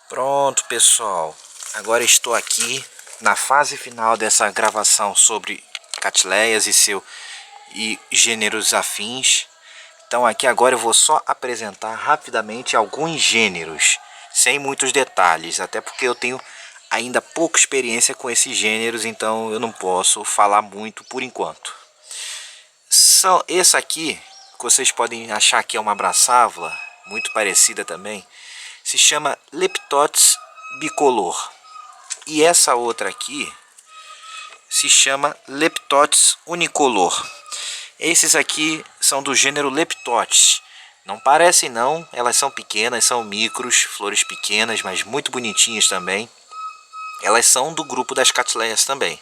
Pronto, pessoal, agora estou aqui na fase final dessa gravação sobre Cattleyas e gêneros afins. Então aqui agora eu vou só apresentar rapidamente alguns gêneros, sem muitos detalhes, até porque eu tenho ainda pouca experiência com esses gêneros, então eu não posso falar muito por enquanto. Esse aqui, que vocês podem achar que é uma braçávula, muito parecida também, se chama Leptotes bicolor. E essa outra aqui se chama Leptotes unicolor. Esses aqui são do gênero Leptotes. Não parecem não, elas são pequenas, são micros, flores pequenas, mas muito bonitinhas também. Elas são do grupo das Cattleyas também.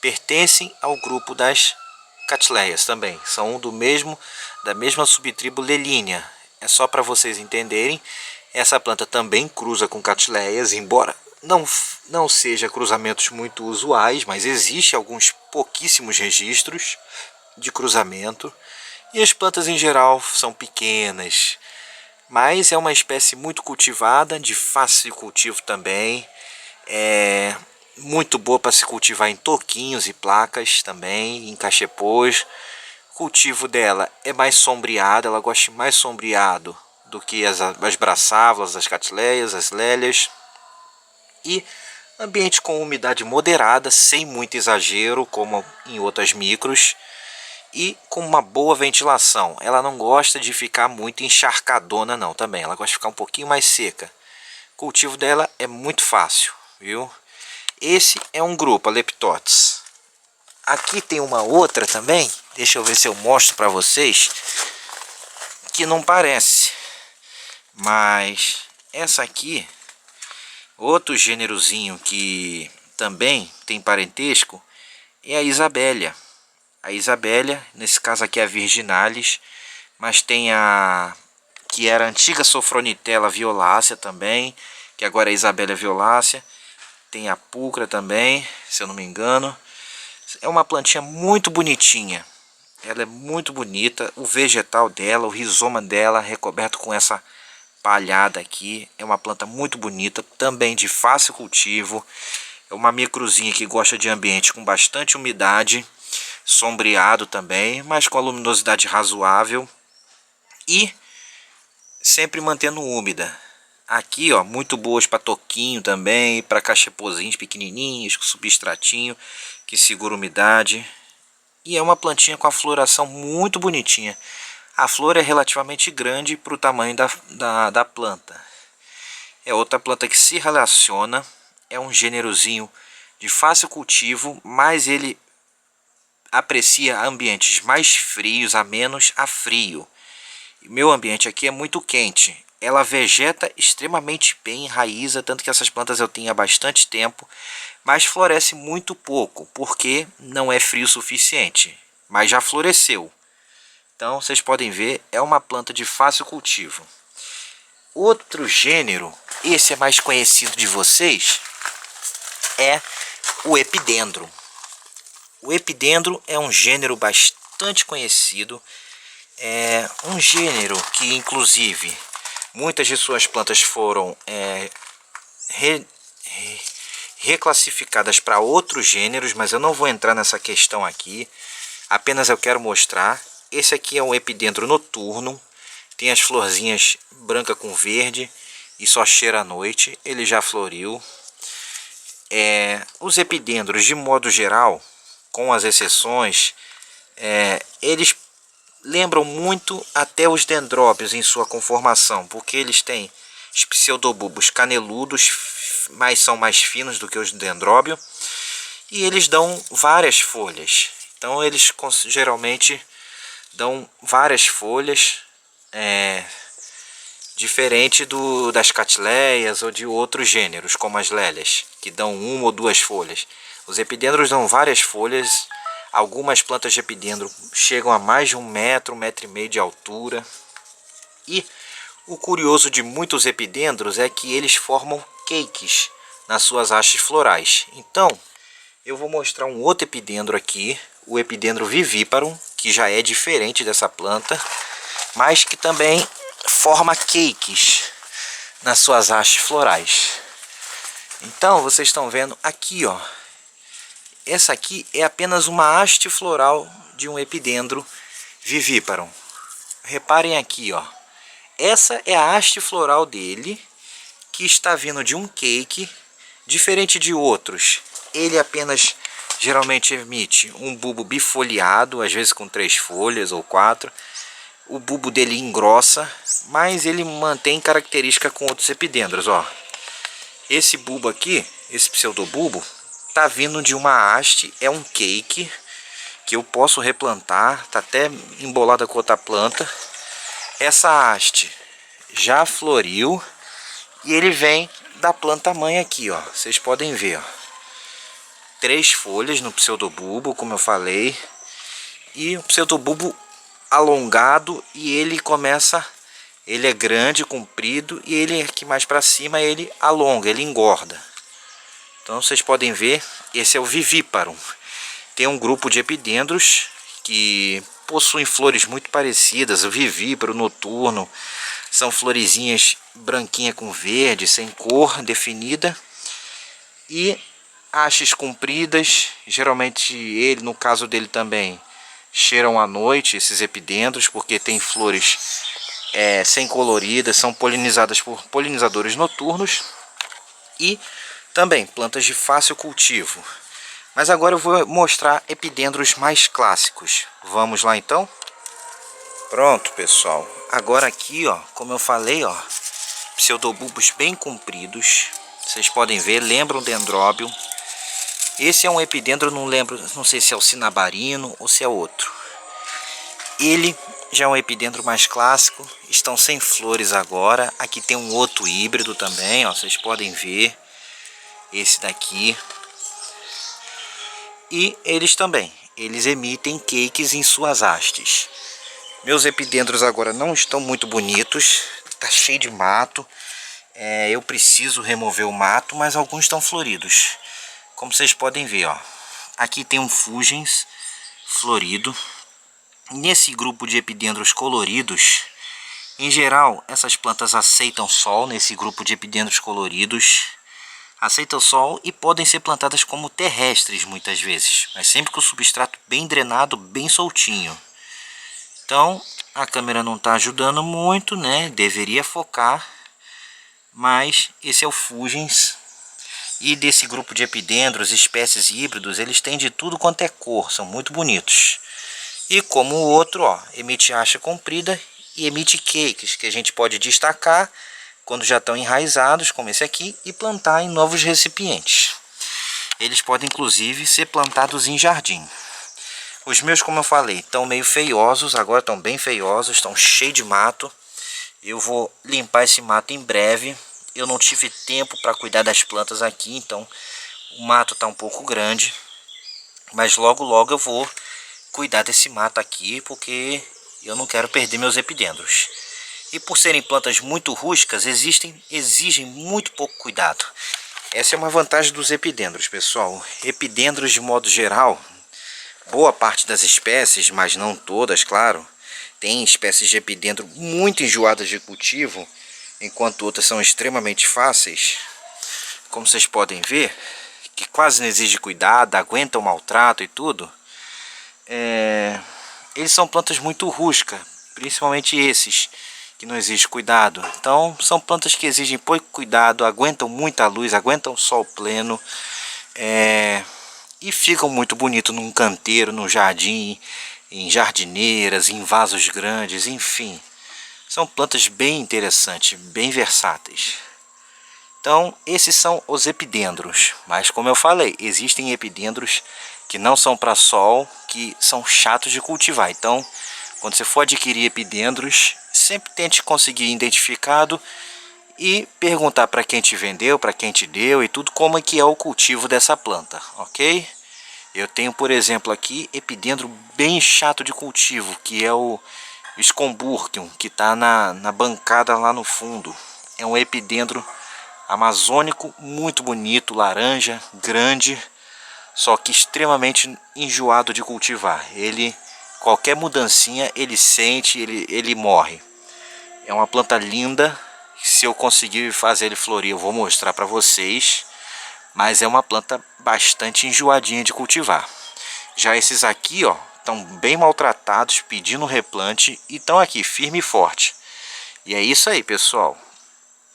Pertencem ao grupo das Cattleyas também. São da mesma subtribo Lelínea. É só para vocês entenderem. Essa planta também cruza com Cattleyas, embora não seja cruzamentos muito usuais, mas existe alguns pouquíssimos registros de cruzamento. E as plantas em geral são pequenas, mas é uma espécie muito cultivada, de fácil cultivo também. É muito boa para se cultivar em toquinhos e placas também, em cachepôs. O cultivo dela é mais sombreado, ela gosta mais sombreado do que as braçávulas, as Cattleyas, as lélias. E ambiente com umidade moderada, sem muito exagero, como em outras micros. E com uma boa ventilação. Ela não gosta de ficar muito encharcadona não também. Ela gosta de ficar um pouquinho mais seca. O cultivo dela é muito fácil, viu? Esse é um grupo, a Leptotes. Aqui tem uma outra também. Deixa eu ver se eu mostro para vocês. Que não parece. Mas essa aqui, outro gênerozinho que também tem parentesco, é a Isabélia. A Isabélia, nesse caso aqui é a Virginalis, mas tem a que era a antiga Sofronitella violácea também, que agora é a Isabélia violácea. Tem a Pulcra também, se eu não me engano. É uma plantinha muito bonitinha. Ela é muito bonita, o vegetal dela, o rizoma dela recoberto com essa palhada aqui. É uma planta muito bonita, também de fácil cultivo. É uma microzinha que gosta de ambiente com bastante umidade, sombreado também, mas com a luminosidade razoável e sempre mantendo úmida. Aqui, ó, muito boas para toquinho também, para cachepozinhos pequenininhos, com substratinho que segura umidade. E é uma plantinha com a floração muito bonitinha. A flor é relativamente grande para o tamanho da planta. É outra planta que se relaciona, é um gênerozinho de fácil cultivo, mas ele aprecia ambientes mais frios, a menos a frio. Meu ambiente aqui é muito quente. Ela vegeta extremamente bem, enraiza, tanto que essas plantas eu tenho há bastante tempo, mas floresce muito pouco, porque não é frio o suficiente, mas já floresceu. Então vocês podem ver, é uma planta de fácil cultivo. Outro gênero, esse é mais conhecido de vocês, é o Epidendro. O Epidendro é um gênero bastante conhecido, é um gênero que inclusive muitas de suas plantas foram reclassificadas para outros gêneros, mas eu não vou entrar nessa questão aqui, apenas eu quero mostrar. Esse aqui é um Epidendro noturno, tem as florzinhas branca com verde e só cheira à noite, ele já floriu. Os epidendros de modo geral, com as exceções, eles lembram muito até os dendróbios em sua conformação, porque eles têm os pseudobulbos caneludos, mas são mais finos do que os dendróbios, e eles dão várias folhas. Então eles geralmente dão várias folhas, diferente das Cattleyas ou de outros gêneros, como as lélias, que dão uma ou duas folhas. Os epidendros dão várias folhas. Algumas plantas de epidendro chegam a mais de 1 metro, 1,5 metro de altura. E o curioso de muitos epidendros é que eles formam cakes nas suas hastes florais. Então, eu vou mostrar um outro epidendro aqui, o Epidendro vivíparum, que já é diferente dessa planta, mas que também forma cakes nas suas hastes florais. Então vocês estão vendo aqui, ó, essa aqui é apenas uma haste floral de um epidendro vivíparo. Reparem aqui, ó, essa é a haste floral dele, que está vindo de um cake, diferente de outros. Ele apenas geralmente emite um bulbo bifoliado, às vezes com 3 folhas ou 4. O bulbo dele engrossa, mas ele mantém característica com outros epidendros, ó. Esse bulbo aqui, esse pseudobulbo, tá vindo de uma haste, é um cake que eu posso replantar, tá até embolada com outra planta. Essa haste já floriu e ele vem da planta mãe aqui, ó. Vocês podem ver, ó. 3 folhas no pseudobulbo, como eu falei, e o pseudobulbo alongado, e ele começa, ele é grande, comprido, e ele aqui mais para cima ele alonga, ele engorda. Então vocês podem ver, esse é o vivíparo. Tem um grupo de epidendros que possuem flores muito parecidas, o vivíparo, noturno, são florezinhas branquinha com verde, sem cor definida, e hastes compridas. Geralmente ele, no caso dele também, cheiram à noite esses epidendros, porque tem flores sem coloridas, são polinizadas por polinizadores noturnos, e também plantas de fácil cultivo. Mas agora eu vou mostrar epidendros mais clássicos. Vamos lá então? Pronto, pessoal. Agora aqui, ó, como eu falei, ó, pseudobulbos bem compridos. Vocês podem ver, lembram dendróbio. Esse é um epidendro, não lembro, não sei se é o cinabarino ou se é outro. Ele já é um epidendro mais clássico, estão sem flores agora. Aqui tem um outro híbrido também, ó, vocês podem ver. Esse daqui. E eles também, eles emitem cakes em suas hastes. Meus epidendros agora não estão muito bonitos, tá cheio de mato. Eu preciso remover o mato, mas alguns estão floridos. Como vocês podem ver, ó, aqui tem um fugens florido. Nesse grupo de epidendros coloridos, em geral, essas plantas aceitam sol. Nesse grupo de epidendros coloridos, aceitam sol e podem ser plantadas como terrestres muitas vezes, mas sempre com o substrato bem drenado, bem soltinho. Então a câmera não está ajudando muito, né? Deveria focar, mas esse é o fugens. E desse grupo de epidendros, espécies híbridos, eles têm de tudo quanto é cor, são muito bonitos. E como o outro, ó, emite haste comprida e emite cakes, que a gente pode destacar quando já estão enraizados, como esse aqui, e plantar em novos recipientes. Eles podem inclusive ser plantados em jardim. Os meus, como eu falei, estão meio feiosos, agora estão bem feiosos, estão cheios de mato. Eu vou limpar esse mato em breve. Eu não tive tempo para cuidar das plantas aqui, então o mato está um pouco grande. Mas logo logo eu vou cuidar desse mato aqui, porque eu não quero perder meus epidendros. E por serem plantas muito rústicas, exigem muito pouco cuidado. Essa é uma vantagem dos epidendros, pessoal. Epidendros, de modo geral, boa parte das espécies, mas não todas, claro, tem espécies de epidendro muito enjoadas de cultivo, enquanto outras são extremamente fáceis. Como vocês podem ver, que quase não exige cuidado, aguentam maltrato e tudo. Eles são plantas muito rústicas, principalmente esses que não exige cuidado. Então são plantas que exigem pouco cuidado, aguentam muita luz, aguentam sol pleno, e ficam muito bonito num canteiro, no jardim, em jardineiras, em vasos grandes, enfim. São plantas bem interessantes, bem versáteis. Então esses são os epidendros, mas como eu falei, existem epidendros que não são para sol, que são chatos de cultivar. Então quando você for adquirir epidendros, sempre tente conseguir identificado e perguntar para quem te vendeu, para quem te deu e tudo, como é que é o cultivo dessa planta, ok? Eu tenho, por exemplo, aqui epidendro bem chato de cultivo, que é o Scomburgium, que está na bancada lá no fundo. É um epidendro amazônico muito bonito, laranja, grande, só que extremamente enjoado de cultivar. Ele, qualquer mudancinha, ele sente, ele morre. É uma planta linda Se eu conseguir fazer ele florir, eu vou mostrar para vocês. Mas é uma planta bastante enjoadinha de cultivar. Já esses aqui, ó, estão bem maltratados, pedindo replante e estão aqui firme e forte. E é isso aí, pessoal.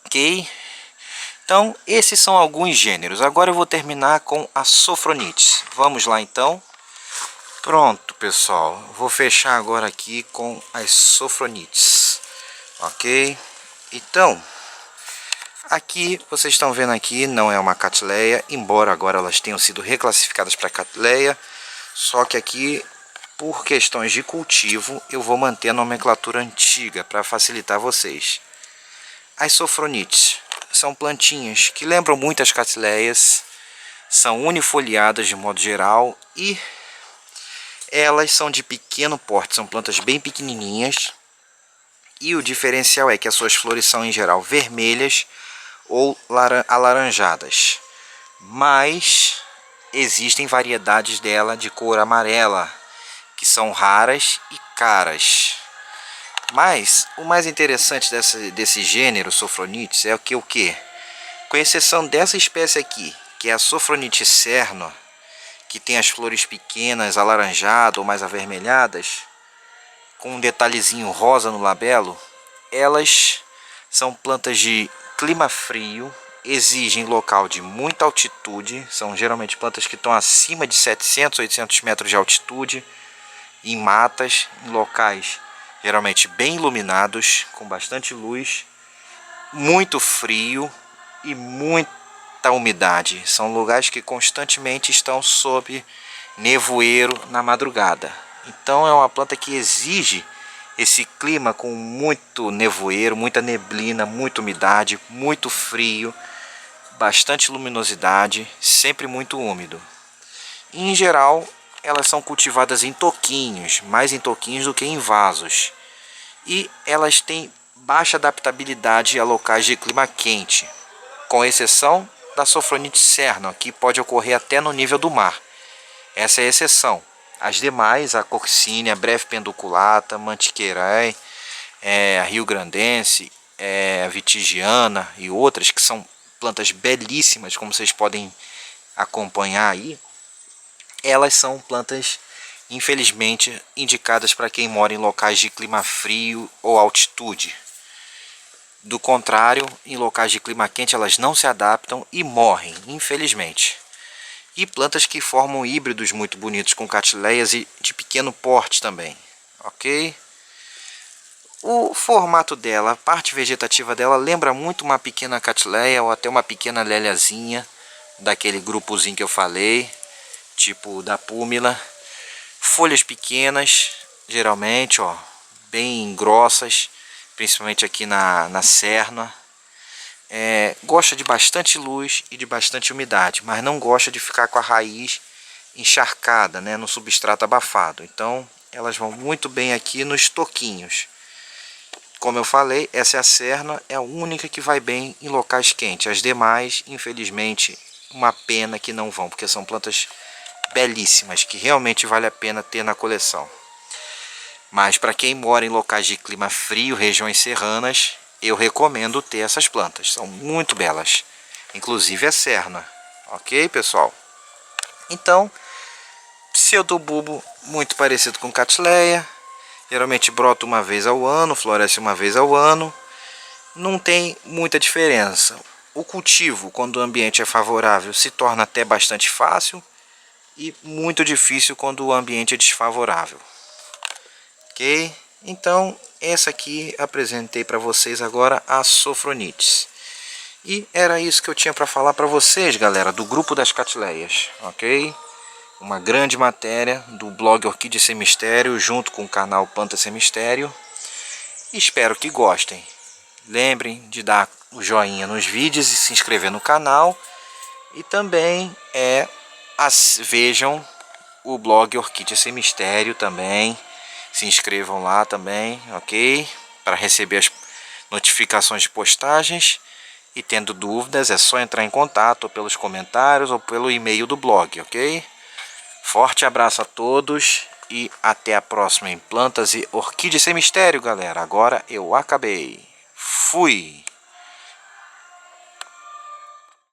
Ok? Então, esses são alguns gêneros. Agora eu vou terminar com a Sophronites. Vamos lá, então. Pronto, pessoal. Vou fechar agora aqui com as Sophronites. Ok? Então, aqui, vocês estão vendo aqui, não é uma Cattleya, embora agora elas tenham sido reclassificadas para Cattleya. Só que aqui, por questões de cultivo, eu vou manter a nomenclatura antiga para facilitar vocês. As Sophronites são plantinhas que lembram muito as Cattleyas, são unifoliadas de modo geral e elas são de pequeno porte, são plantas bem pequenininhas. E o diferencial é que as suas flores são em geral vermelhas ou alaranjadas, mas existem variedades dela de cor amarela, que são raras e caras. Mas o mais interessante desse gênero Sophronites é o que? Com exceção dessa espécie aqui, que é a Sophronites cerna, que tem as flores pequenas, alaranjadas ou mais avermelhadas, com um detalhezinho rosa no labelo, elas são plantas de clima frio, exigem local de muita altitude, são geralmente plantas que estão acima de 700, 800 metros de altitude, em matas, em locais geralmente bem iluminados, com bastante luz, muito frio e muita umidade. São lugares que constantemente estão sob nevoeiro na madrugada. Então é uma planta que exige esse clima com muito nevoeiro, muita neblina, muita umidade, muito frio, bastante luminosidade, sempre muito úmido. E, em geral, elas são cultivadas em toquinhos, mais em toquinhos do que em vasos. E elas têm baixa adaptabilidade a locais de clima quente, com exceção da Sophronites cerna, que pode ocorrer até no nível do mar. Essa é a exceção. As demais, a Coccinia, a Breve Penduculata, Mantiqueirae, a Rio Grandense, a Vitigiana e outras, que são plantas belíssimas, como vocês podem acompanhar aí, elas são plantas, infelizmente, indicadas para quem mora em locais de clima frio ou altitude. Do contrário, em locais de clima quente elas não se adaptam e morrem, infelizmente. E plantas que formam híbridos muito bonitos com Cattleyas e de pequeno porte também, ok? O formato dela, a parte vegetativa dela lembra muito uma pequena Cattleya ou até uma pequena léliazinha, daquele grupozinho que eu falei, tipo da púmila. Folhas pequenas, geralmente, ó, bem grossas, principalmente aqui na cerna. Gosta de bastante luz e de bastante umidade, mas não gosta de ficar com a raiz encharcada, né, no substrato abafado. Então elas vão muito bem aqui nos toquinhos. Como eu falei, essa é a cerna, é a única que vai bem em locais quentes. As demais, infelizmente, uma pena que não vão, porque são plantas belíssimas, que realmente vale a pena ter na coleção. Mas para quem mora em locais de clima frio, regiões serranas, eu recomendo ter essas plantas. São muito belas, inclusive a cerna. Ok, pessoal? Então, pseudobulbo muito parecido com Cattleya. Geralmente brota uma vez ao ano, floresce uma vez ao ano. Não tem muita diferença. O cultivo, quando o ambiente é favorável, se torna até bastante fácil e muito difícil quando o ambiente é desfavorável. Ok? Então, essa aqui apresentei para vocês agora a Sophronites. E era isso que eu tinha para falar para vocês, galera, do grupo das Cattleyas, ok? Uma grande matéria do blog Orquídea Sem Mistério, junto com o canal Planta Sem Mistério. Espero que gostem. Lembrem de dar o joinha nos vídeos e se inscrever no canal. E também vejam o blog Orquídea Sem Mistério também. Se inscrevam lá também, ok? Para receber as notificações de postagens. E tendo dúvidas é só entrar em contato ou pelos comentários ou pelo e-mail do blog, ok? Forte abraço a todos e até a próxima em Plantas e Orquídeas Sem Mistério, galera. Agora eu acabei. Fui!